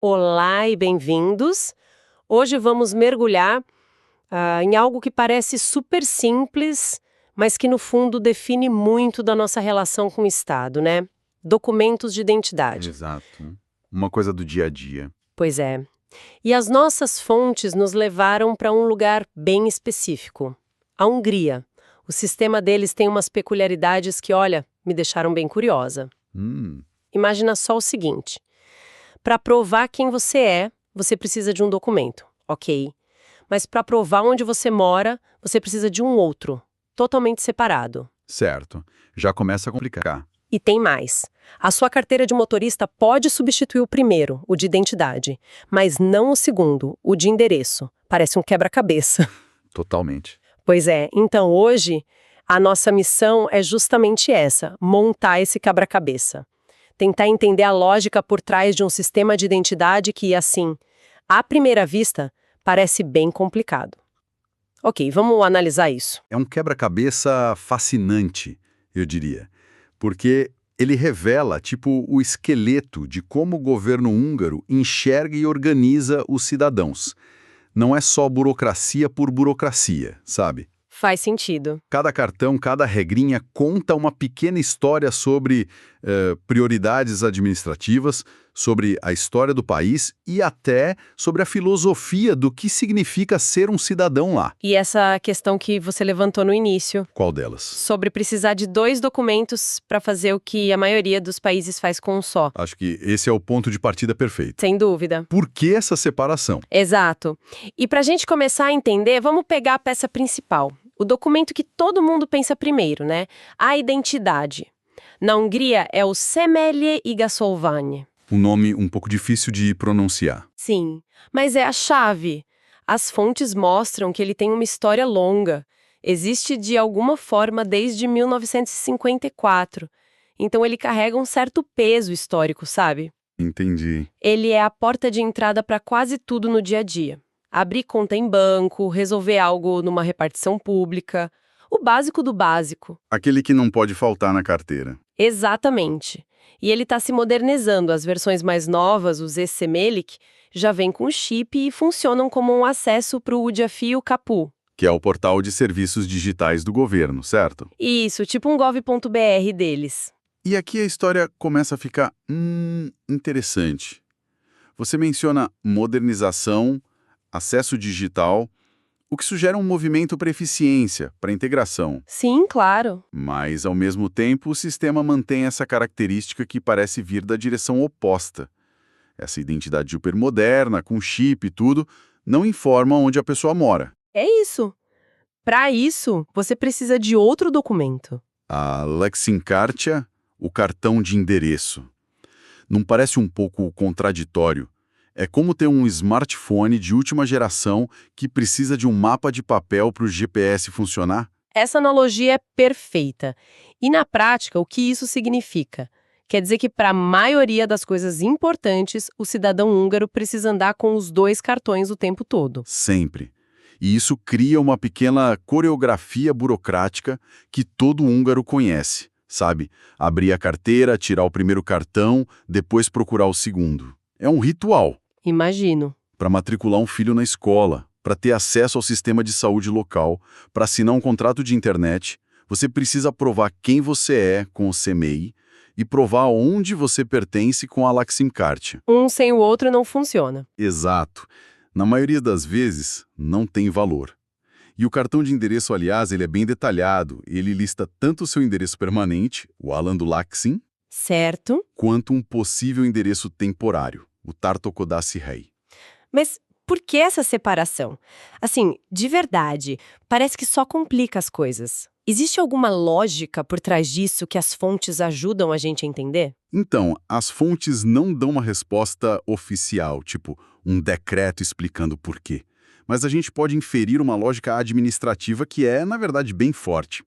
Olá e bem-vindos. Hoje vamos mergulhar em algo que parece super simples, mas que no fundo define muito da nossa relação com o Estado, né? Documentos de identidade. Exato. Uma coisa do dia a dia. Pois é. E as nossas fontes nos levaram para um lugar bem específico, a Hungria. O sistema deles tem umas peculiaridades que, olha, me deixaram bem curiosa. Hum, Imagina só o seguinte: para provar quem você é, você precisa de um documento, ok? Mas para provar onde você mora, você precisa de um outro, totalmente separado. certo. Já começa a complicar. E tem mais. A sua carteira de motorista pode substituir o primeiro, o de identidade, mas não o segundo, o de endereço. Parece um quebra-cabeça. Totalmente. Pois é, então hoje a nossa missão é justamente essa: montar esse quebra-cabeça. Tentar entender a lógica por trás de um sistema de identidade que, assim, à primeira vista, parece bem complicado. Ok, vamos analisar isso. É um quebra-cabeça fascinante, eu diria. Porque ele revela, tipo, o esqueleto de como o governo húngaro enxerga e organiza os cidadãos. Não é só burocracia por burocracia, sabe? Faz sentido. Cada cartão, cada regrinha conta uma pequena história sobre prioridades administrativas, sobre a história do país e até sobre a filosofia do que significa ser um cidadão lá. E essa questão que você levantou no início, Qual delas? sobre precisar de dois documentos para fazer o que a maioria dos países faz com um só. Acho que esse é o ponto de partida perfeito. Sem dúvida. Por que essa separação? Exato. E para a gente começar a entender, vamos pegar a peça principal. O documento que todo mundo pensa primeiro, né? A identidade. Na Hungria é o Személyi Igazolvány. Um nome um pouco difícil de pronunciar. Sim, mas é a chave. As fontes mostram que ele tem uma história longa. Existe de alguma forma desde 1954. Então ele carrega um certo peso histórico, sabe? Entendi. Ele é a porta de entrada para quase tudo no dia a dia. Abrir conta em banco, resolver algo numa repartição pública. O básico do básico. Aquele que não pode faltar na carteira. Exatamente. E ele está se modernizando. As versões mais novas, os e-Semelic, já vêm com chip e funcionam como um acesso para o Udiafio Capu. Que é o portal de serviços digitais do governo, certo? Isso, tipo um gov.br deles. E aqui a história começa a ficar interessante. Você menciona modernização, acesso digital, o que sugere um movimento para eficiência, para integração. Sim, claro. Mas, ao mesmo tempo, o sistema mantém essa característica que parece vir da direção oposta. Essa identidade hipermoderna, com chip e tudo, não informa onde a pessoa mora. É isso. Para isso, você precisa de outro documento. A Lexinkartia, o cartão de endereço. Não parece um pouco contraditório? É como ter um smartphone de última geração que precisa de um mapa de papel para o GPS funcionar? Essa analogia é perfeita. E na prática, o que isso significa? Quer dizer que para a maioria das coisas importantes, o cidadão húngaro precisa andar com os dois cartões o tempo todo. Sempre. E isso cria uma pequena coreografia burocrática que todo húngaro conhece, sabe? Abrir a carteira, tirar o primeiro cartão, depois procurar o segundo. É um ritual. Imagino. Para matricular um filho na escola, para ter acesso ao sistema de saúde local, para assinar um contrato de internet, você precisa provar quem você é com o CMEI e provar onde você pertence com a Lexinkartia. Um sem o outro não funciona. Exato. Na maioria das vezes, não tem valor. E o cartão de endereço, aliás, ele é bem detalhado. Ele lista tanto o seu endereço permanente, o Alan do Laxin, Certo? quanto um possível endereço temporário, o Tartokodassi Rei. Mas por que essa separação? Assim, de verdade, parece que só complica as coisas. Existe alguma lógica por trás disso que as fontes ajudam a gente a entender? Então, as fontes não dão uma resposta oficial, tipo um decreto explicando por quê. Mas a gente pode inferir uma lógica administrativa que é, na verdade, bem forte.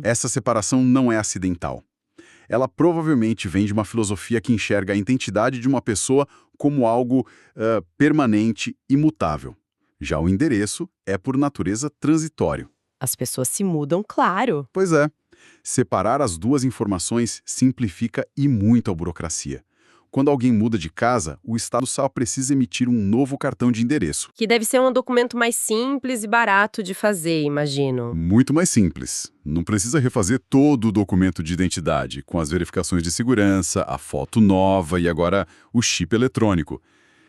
Essa separação não é acidental. Ela provavelmente vem de uma filosofia que enxerga a identidade de uma pessoa como algo permanente, imutável. Já o endereço é, por natureza, transitório. As pessoas se mudam, claro. Pois é. Separar as duas informações simplifica e muito a burocracia. Quando alguém muda de casa, o Estado só precisa emitir um novo cartão de endereço. Que deve ser um documento mais simples e barato de fazer, imagino. Muito mais simples. Não precisa refazer todo o documento de identidade, com as verificações de segurança, a foto nova e agora o chip eletrônico.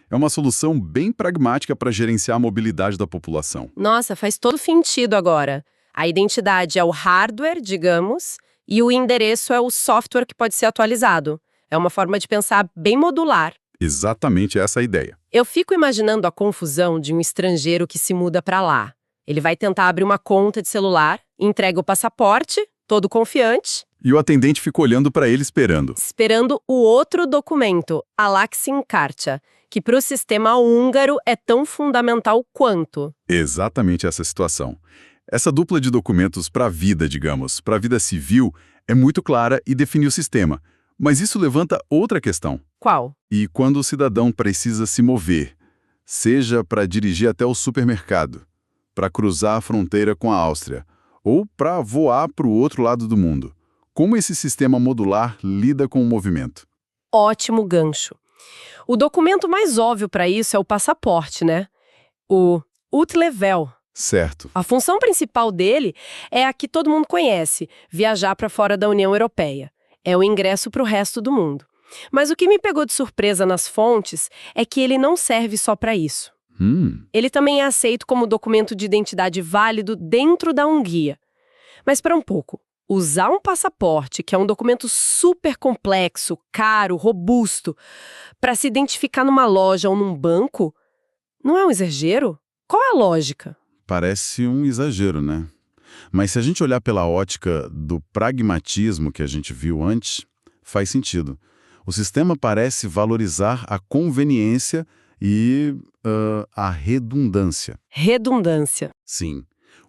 É uma solução bem pragmática para gerenciar a mobilidade da população. Nossa, faz todo sentido agora. A identidade é o hardware, digamos, e o endereço é o software que pode ser atualizado. É uma forma de pensar bem modular. Exatamente essa é a ideia. Eu fico imaginando a confusão de um estrangeiro que se muda para lá. Ele vai tentar abrir uma conta de celular, entrega o passaporte, todo confiante, E o atendente fica olhando para ele esperando. esperando o outro documento, a Laksin Karta, que para o sistema húngaro é tão fundamental quanto. Exatamente essa situação. Essa dupla de documentos para a vida, digamos, para a vida civil, é muito clara e define o sistema. Mas isso levanta outra questão. Qual? E quando o cidadão precisa se mover, seja para dirigir até o supermercado, para cruzar a fronteira com a Áustria, ou para voar para o outro lado do mundo, como esse sistema modular lida com o movimento? Ótimo gancho. O documento mais óbvio para isso é o passaporte, né? O Utlevel. Certo. A função principal dele é a que todo mundo conhece, viajar para fora da União Europeia. É o ingresso para o resto do mundo. Mas o que me pegou de surpresa nas fontes é que ele não serve só para isso. Ele também é aceito como documento de identidade válido dentro da Hungria. Mas para um pouco, usar um passaporte, que é um documento super complexo, caro, robusto, para se identificar numa loja ou num banco, não é um exagero? Qual é a lógica? Parece um exagero, né? Mas se a gente olhar pela ótica do pragmatismo que a gente viu antes, faz sentido. O sistema parece valorizar a conveniência e a redundância. Redundância. Sim.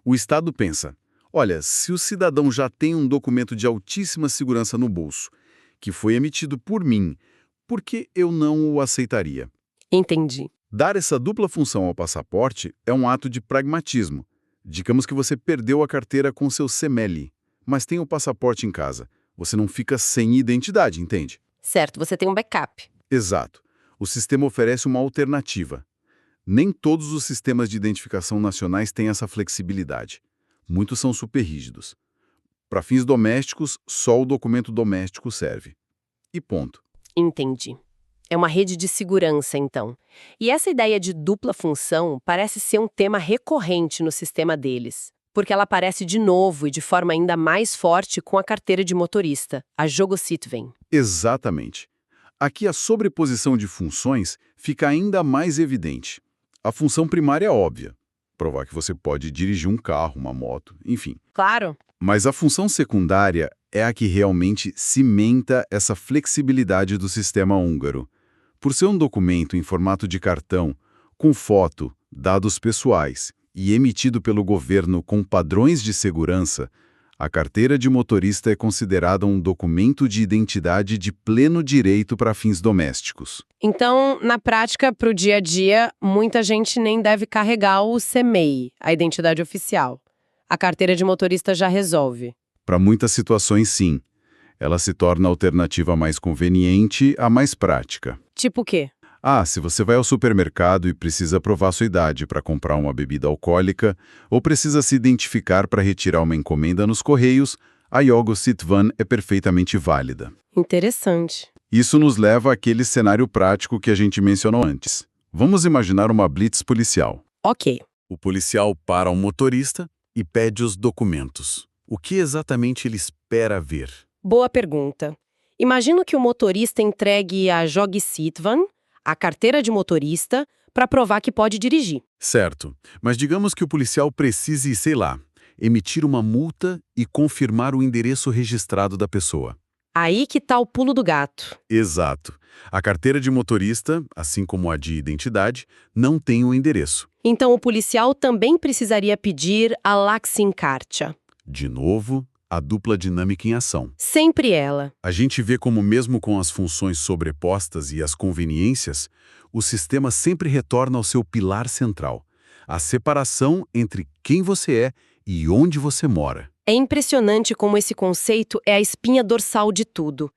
O Estado pensa, olha, se o cidadão já tem um documento de altíssima segurança no bolso, que foi emitido por mim, por que eu não o aceitaria? Entendi. Dar essa dupla função ao passaporte é um ato de pragmatismo. Digamos que você perdeu a carteira com seu CEMELI, mas tem o passaporte em casa. Você não fica sem identidade, entende? Certo, você tem um backup. Exato. O sistema oferece uma alternativa. Nem todos os sistemas de identificação nacionais têm essa flexibilidade. Muitos são super rígidos. Para fins domésticos, só o documento doméstico serve. E ponto. Entendi. É uma rede de segurança, então. E essa ideia de dupla função parece ser um tema recorrente no sistema deles, porque ela aparece de novo e de forma ainda mais forte com a carteira de motorista, a Jogositven. Exatamente. Aqui a sobreposição de funções fica ainda mais evidente. A função primária é óbvia, provar que você pode dirigir um carro, uma moto, enfim. Claro. Mas a função secundária é a que realmente cimenta essa flexibilidade do sistema húngaro. Por ser um documento em formato de cartão, com foto, dados pessoais e emitido pelo governo com padrões de segurança, a carteira de motorista é considerada um documento de identidade de pleno direito para fins domésticos. Então, na prática, para o dia a dia, muita gente nem deve carregar o CMEI, a identidade oficial. A carteira de motorista já resolve. Para muitas situações, sim. Ela se torna a alternativa mais conveniente, a mais prática. Tipo o quê? Se você vai ao supermercado e precisa provar sua idade para comprar uma bebida alcoólica, ou precisa se identificar para retirar uma encomenda nos correios, a Jogositvan é perfeitamente válida. Interessante. Isso nos leva àquele cenário prático que a gente mencionou antes. Vamos imaginar uma blitz policial. Ok. O policial para um motorista e pede os documentos. O que exatamente ele espera ver? Boa pergunta. Imagino que o motorista entregue a Jogositvan, a carteira de motorista, para provar que pode dirigir. Certo, mas digamos que o policial precise, sei lá, emitir uma multa e confirmar o endereço registrado da pessoa. Aí que tá o pulo do gato. Exato. A carteira de motorista, assim como a de identidade, não tem o endereço. Então o policial também precisaria pedir a Laksin Karta. De novo, a dupla dinâmica em ação. Sempre ela. A gente vê como mesmo com as funções sobrepostas e as conveniências, o sistema sempre retorna ao seu pilar central, a separação entre quem você é e onde você mora. É impressionante como esse conceito é a espinha dorsal de tudo.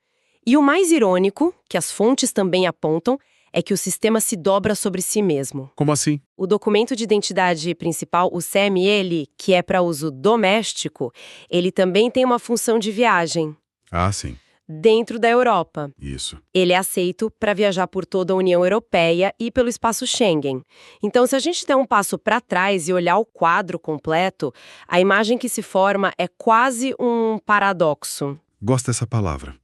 E o mais irônico, que as fontes também apontam, é que o sistema se dobra sobre si mesmo. Como assim? O documento de identidade principal, o CML, que é para uso doméstico, ele também tem uma função de viagem Ah, sim. dentro da Europa. Isso. Ele é aceito para viajar por toda a União Europeia e pelo espaço Schengen. Então, se a gente der um passo para trás e olhar o quadro completo, a imagem que se forma é quase um paradoxo. Gosto dessa palavra.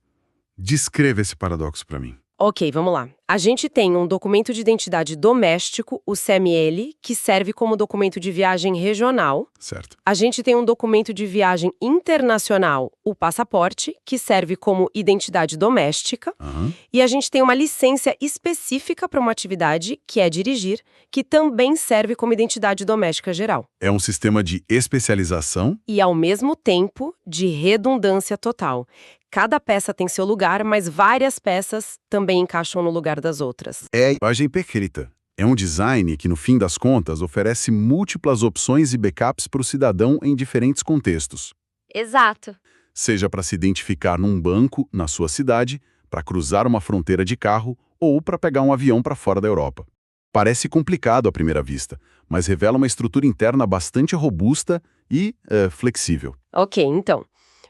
Descreva esse paradoxo para mim. Ok, vamos lá. A gente tem um documento de identidade doméstico, o CML, que serve como documento de viagem regional. Certo. A gente tem um documento de viagem internacional, o passaporte, que serve como identidade doméstica. Aham. E a gente tem uma licença específica para uma atividade, que é dirigir, que também serve como identidade doméstica geral. É um sistema de especialização? E, ao mesmo tempo, de redundância total. Cada peça tem seu lugar, mas várias peças também encaixam no lugar das outras. É a imagem perfeita. É um design que, no fim das contas, oferece múltiplas opções e backups para o cidadão em diferentes contextos. Exato. Seja para se identificar num banco na sua cidade, para cruzar uma fronteira de carro ou para pegar um avião para fora da Europa. Parece complicado à primeira vista, mas revela uma estrutura interna bastante robusta e flexível. Ok, então.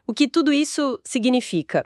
O que tudo isso significa?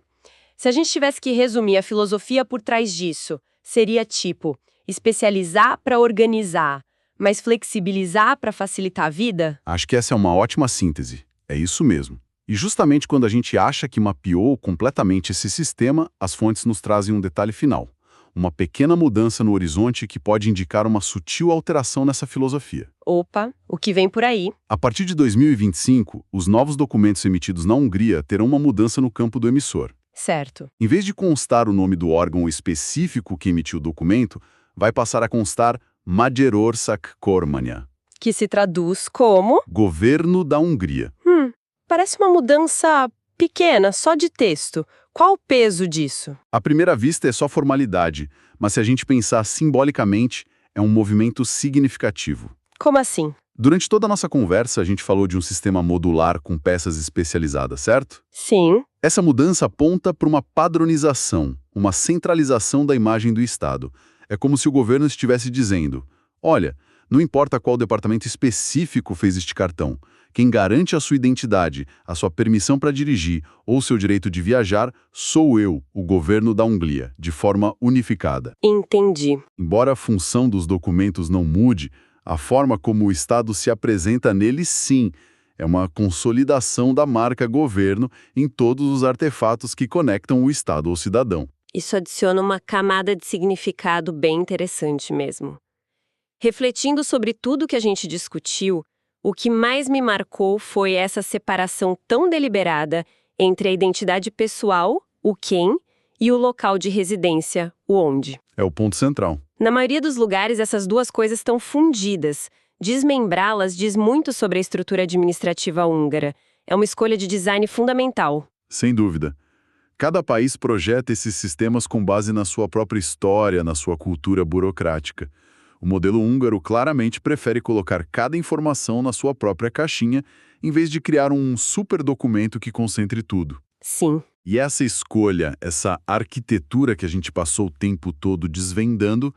Se a gente tivesse que resumir a filosofia por trás disso, seria tipo, especializar para organizar, mas flexibilizar para facilitar a vida? Acho que essa é uma ótima síntese. É isso mesmo. E justamente quando a gente acha que mapeou completamente esse sistema, as fontes nos trazem um detalhe final. Uma pequena mudança no horizonte que pode indicar uma sutil alteração nessa filosofia. Opa, o que vem por aí? A partir de 2025, os novos documentos emitidos na Hungria terão uma mudança no campo do emissor. Certo. Em vez de constar o nome do órgão específico que emitiu o documento, vai passar a constar Magyarország Kormánya, Que se traduz como... Governo da Hungria. Parece uma mudança pequena, só de texto. Qual o peso disso? À primeira vista é só formalidade, mas se a gente pensar simbolicamente, é um movimento significativo. Como assim? Durante toda a nossa conversa, a gente falou de um sistema modular com peças especializadas, certo? Sim. Essa mudança aponta para uma padronização, uma centralização da imagem do Estado. É como se o governo estivesse dizendo, olha, não importa qual departamento específico fez este cartão, quem garante a sua identidade, a sua permissão para dirigir ou seu direito de viajar, sou eu, o governo da Hungria, de forma unificada. Entendi. Embora a função dos documentos não mude, a forma como o Estado se apresenta neles, sim, é uma consolidação da marca governo em todos os artefatos que conectam o Estado ao cidadão. Isso adiciona uma camada de significado bem interessante mesmo. Refletindo sobre tudo que a gente discutiu, o que mais me marcou foi essa separação tão deliberada entre a identidade pessoal, o quem, e o local de residência, o onde. É o ponto central. Na maioria dos lugares, essas duas coisas estão fundidas. Desmembrá-las diz muito sobre a estrutura administrativa húngara. É uma escolha de design fundamental. Sem dúvida. Cada país projeta esses sistemas com base na sua própria história, na sua cultura burocrática. O modelo húngaro claramente prefere colocar cada informação na sua própria caixinha, em vez de criar um super documento que concentre tudo. Sim. E essa escolha, essa arquitetura que a gente passou o tempo todo desvendando,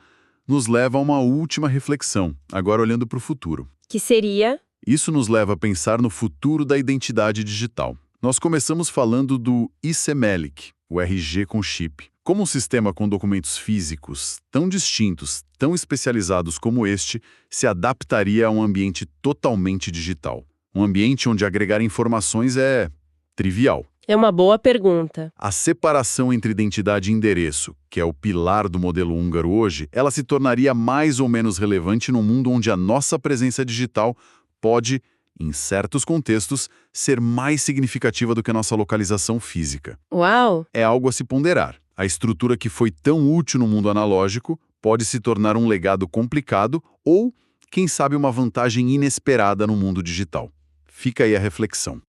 nos leva a uma última reflexão, agora olhando para o futuro. Que seria? Isso nos leva a pensar no futuro da identidade digital. Nós começamos falando do ICMELIC, o RG com chip. Como um sistema com documentos físicos tão distintos, tão especializados como este, se adaptaria a um ambiente totalmente digital? Um ambiente onde agregar informações é trivial. É uma boa pergunta. A separação entre identidade e endereço, que é o pilar do modelo húngaro hoje, ela se tornaria mais ou menos relevante num mundo onde a nossa presença digital pode, em certos contextos, ser mais significativa do que a nossa localização física. Uau! É algo a se ponderar. A estrutura que foi tão útil no mundo analógico pode se tornar um legado complicado ou, quem sabe, uma vantagem inesperada no mundo digital. Fica aí a reflexão.